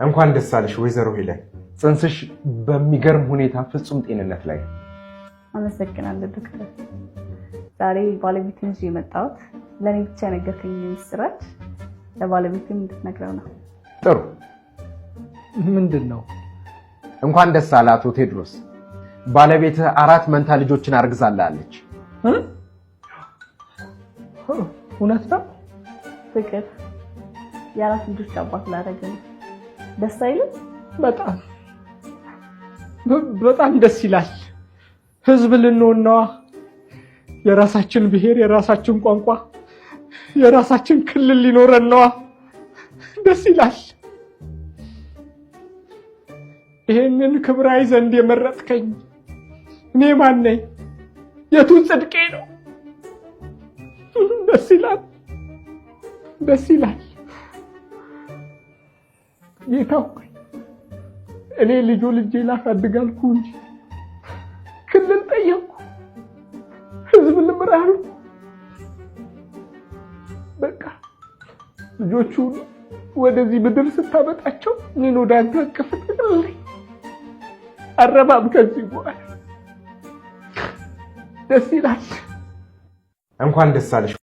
እንኳን ደስ አለሽ ወይዘሮ ሄለን። ጽንስሽ በሚገርም ሁኔታ ፍጹም ጤንነት ላይ። አመሰግናለሁ ዶክተር። ዛሬ ባለቤቴን ይዤ የመጣሁት ለኔ ብቻ ነገርከኝ ምስራች ለባለቤቴም እንድትነግረው ነው። ጥሩ። ምንድነው? እንኳን ደስ አለ አቶ ቴድሮስ። ባለቤትህ 4 መንታ ልጆችን አርግዛለች። እውነት ነው? ፍቅር የአራት ልጆች አባት ላደረገኝ ደስ አይልም? በጣም ደስ ይላል። ህዝብ ልንሆን ነዋ። የራሳችን ብሔር፣ የራሳችን ቋንቋ፣ የራሳችን ክልል ሊኖረን ነዋ። ደስ ይላል። ይሄንን ክብራይ ዘንድ የመረጥከኝ እኔ ማን ነኝ? የቱን ጽድቄ ነው? ደስ ይላል። ደስ ይላል። ጌታው እኔ ልጅ ላሳድጋልኩ እንጂ ክልል ጠየቅኩ፣ ህዝብ ልምራሉ። በቃ ልጆቹ ወደዚህ ምድር ስታመጣቸው እኔን ወደ አንተ አቅፍ ትልልኝ። አረባም ከዚህ በኋላ ደስ ይላል። እንኳን ደስ አለሽ።